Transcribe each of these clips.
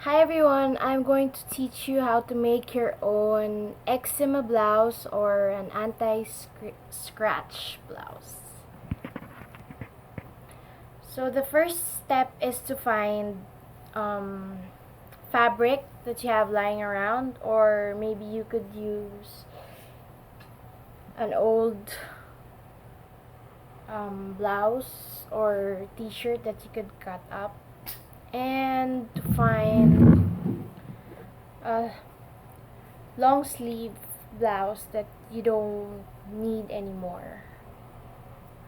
Hi everyone, I'm going to teach you how to make your own eczema blouse or an anti-scratch blouse. So the first step is to find fabric that you have lying around, or maybe you could use an old blouse or t-shirt that you could cut up, and to find a long sleeve blouse that you don't need anymore,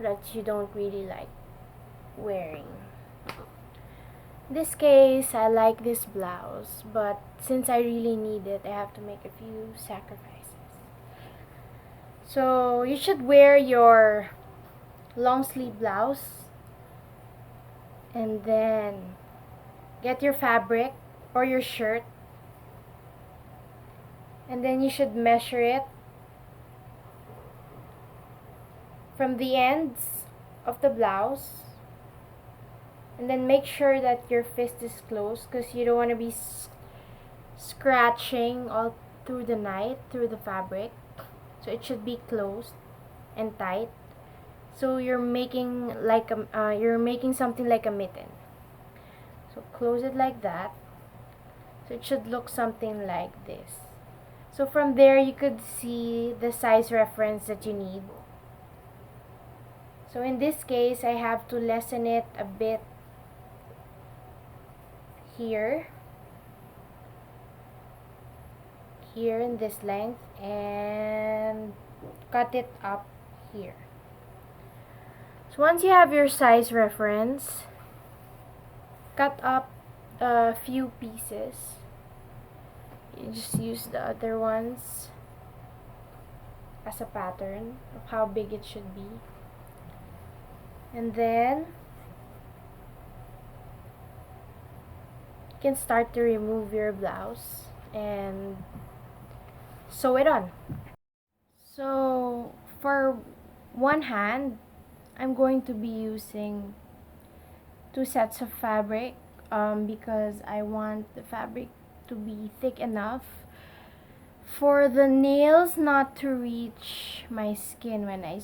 that you don't really like wearing. In this case, I like this blouse, but since I really need it, I have to make a few sacrifices. So you should wear your long sleeve blouse and then get your fabric or your shirt, and then you should measure it from the ends of the blouse, and then make sure that your fist is closed because you don't want to be scratching all through the night through the fabric. So it should be closed and tight, so you're making something like a mitten. So close it like that, so it should look something like this. So from there you could see the size reference that you need. So in this case, I have to lessen it a bit here in this length, and cut it up here. So once you have your size reference, cut up a few pieces. You just use the other ones as a pattern of how big it should be, and then you can start to remove your blouse and sew it on. So for one hand, I'm going to be using 2 sets of fabric because I want the fabric to be thick enough for the nails not to reach my skin when I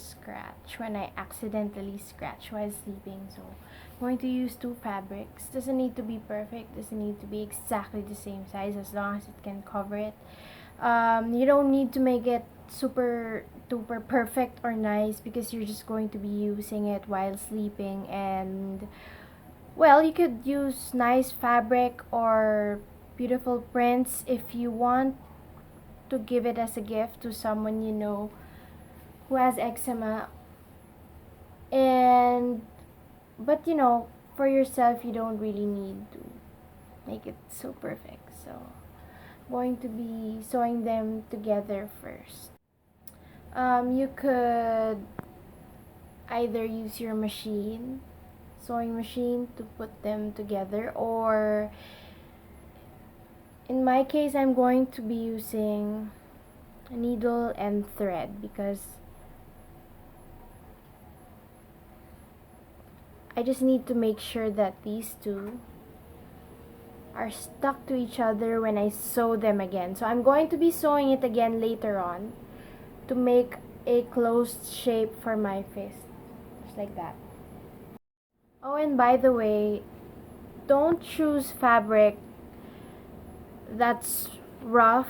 accidentally scratch while sleeping. So I'm going to use 2 fabrics. Doesn't need to be perfect, doesn't need to be exactly the same size, as long as it can cover it. You don't need to make it super duper perfect or nice because you're just going to be using it while sleeping. And well, you could use nice fabric or beautiful prints if you want to give it as a gift to someone you know who has eczema. And but for yourself, you don't really need to make it so perfect. So I'm going to be sewing them together first. You could either use your sewing machine, to put them together, or in my case, I'm going to be using a needle and thread because I just need to make sure that these two are stuck to each other when I sew them again. So I'm going to be sewing it again later on to make a closed shape for my fist, just like that. Oh, and by the way, don't choose fabric that's rough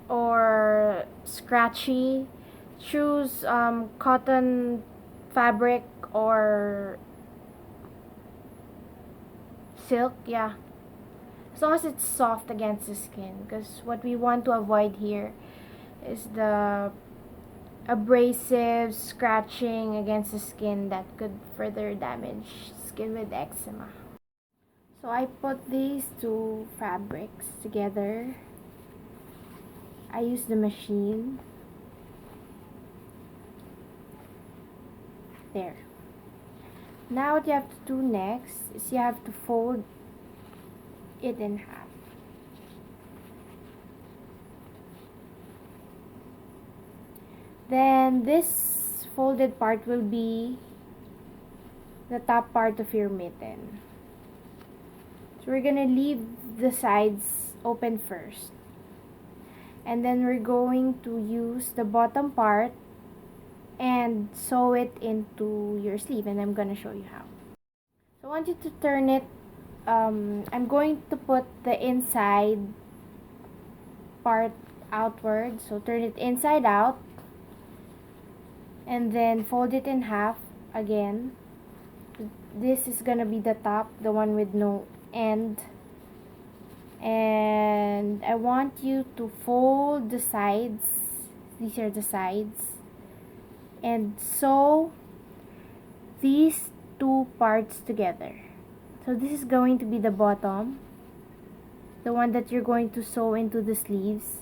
or scratchy. Choose cotton fabric or silk, yeah, as long as it's soft against the skin, because what we want to avoid here is the abrasive scratching against the skin that could further damage skin with eczema. So I put these 2 fabrics together. I use the machine. There. Now what you have to do next is you have to fold it in half. Then this folded part will be the top part of your mitten. So we're gonna leave the sides open first. And then we're going to use the bottom part and sew it into your sleeve, and I'm gonna show you how. So I want you to turn it, I'm going to put the inside part outward, so turn it inside out and then fold it in half again. This is gonna be the top, the one with no end, and I want you to fold the sides. These are the sides, and sew these two parts together. So this is going to be the bottom, the one that you're going to sew into the sleeves,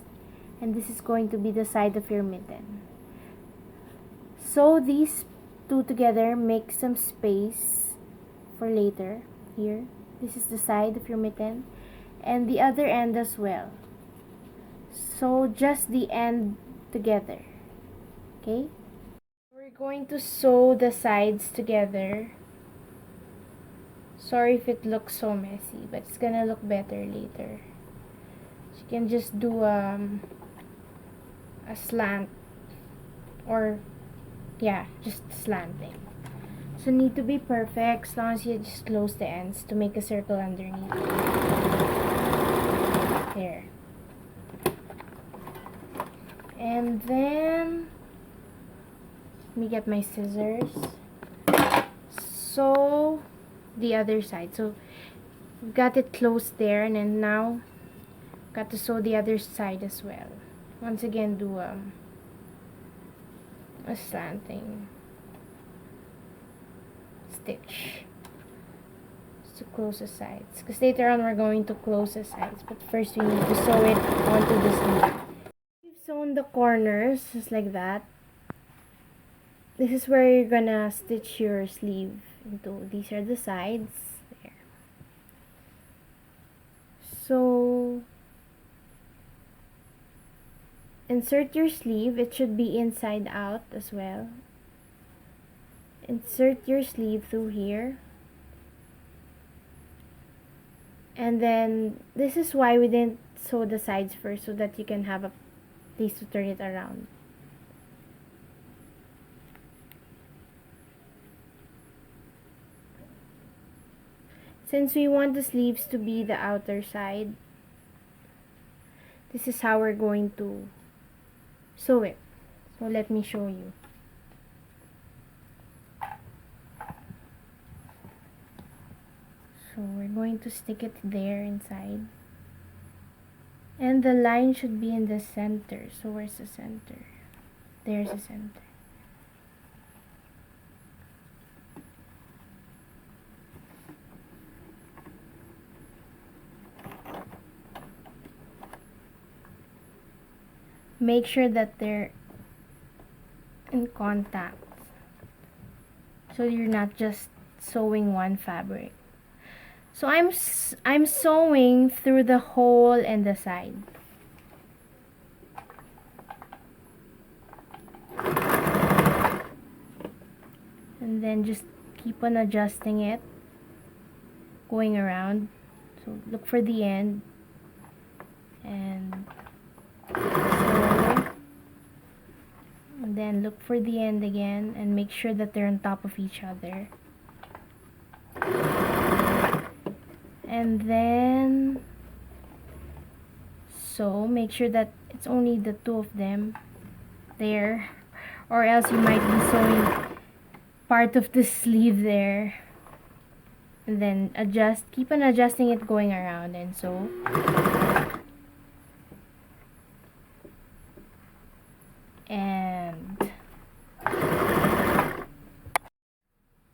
and this is going to be the side of your mitten. Sew these two together, make some space for later. Here, this is the side of your mitten, and the other end as well. Sew just the end together. Okay, we're going to sew the sides together. Sorry if it looks so messy, but it's gonna look better later. So you can just do a slant, or yeah, just slanting. So need to be perfect, as long as you just close the ends to make a circle underneath. There. And then let me get my scissors. Sew the other side. So we've got it closed there, and then now got to sew the other side as well. Once again, do a slanting stitch just to close the sides, because later on we're going to close the sides, but first we need to sew it onto the sleeve. You've sewn the corners just like that. This is where you're gonna stitch your sleeve into. These are the sides there. So insert your sleeve. It should be inside out as well. Insert your sleeve through here, and then this is why we didn't sew the sides first, so that you can have a place to turn it around. Since we want the sleeves to be the outer side, this is how we're going to sew it. So let me show you. So we're going to stick it there inside, and the line should be in the center. So where's the center? There's the center. Make sure that they're in contact, so you're not just sewing one fabric. So I'm sewing through the hole in the side. And then just keep on adjusting it, going around. So look for the end, and sew. And then look for the end again, and make sure that they're on top of each other. And then sew. Make sure that it's only the two of them there, or else you might be sewing part of the sleeve there. And then adjust, keep on adjusting it, going around, and sew. And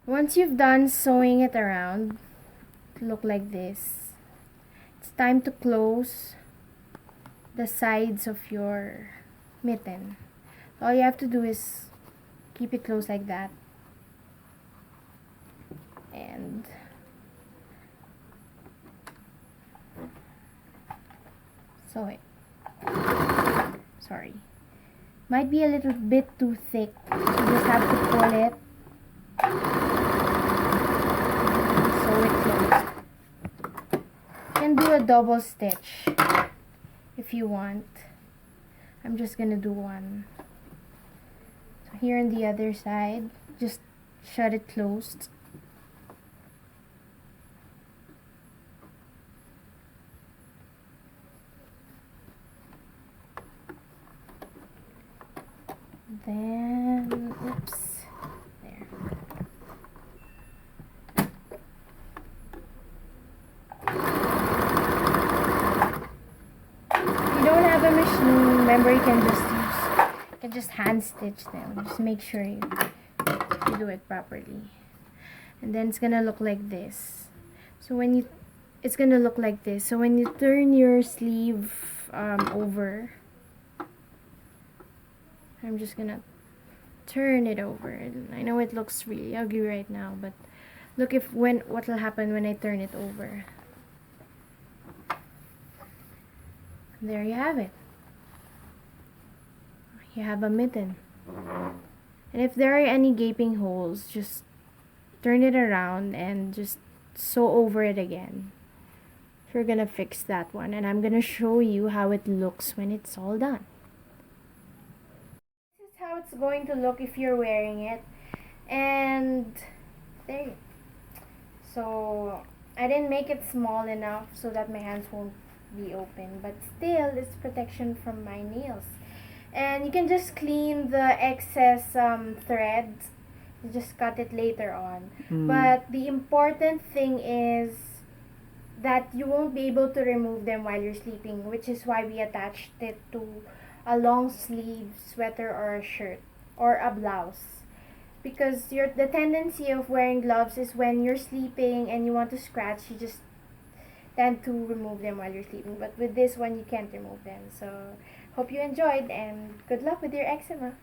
once you've done sewing it around, look like this, it's time to close the sides of your mitten. All you have to do is keep it closed like that, and sew it. Sorry, might be a little bit too thick, so you just have to pull it, sew it closed. can do a double stitch if you want. I'm just gonna do one. So here on the other side, just shut it closed. Then, oops, there. If you don't have a machine, remember you can just hand stitch them. Just make sure you do it properly. And then it's gonna look like this. So when you, it's gonna look like this. So when you turn your sleeve over, I'm just gonna turn it over. I know it looks really ugly right now, but look what will happen when I turn it over. There you have it. You have a mitten. And if there are any gaping holes, just turn it around and just sew over it again. So we're gonna fix that one, and I'm gonna show you how it looks when it's all done. This is how it's going to look if you're wearing it. And there you go. So I didn't make it small enough so that my hands won't be open, but still it's protection from my nails. And you can just clean the excess threads. You just cut it later on. But the important thing is that you won't be able to remove them while you're sleeping, which is why we attached it to a long sleeve sweater or a shirt or a blouse. Because the tendency of wearing gloves is when you're sleeping and you want to scratch, you just tend to remove them while you're sleeping. But with this one, you can't remove them. So hope you enjoyed, and good luck with your eczema.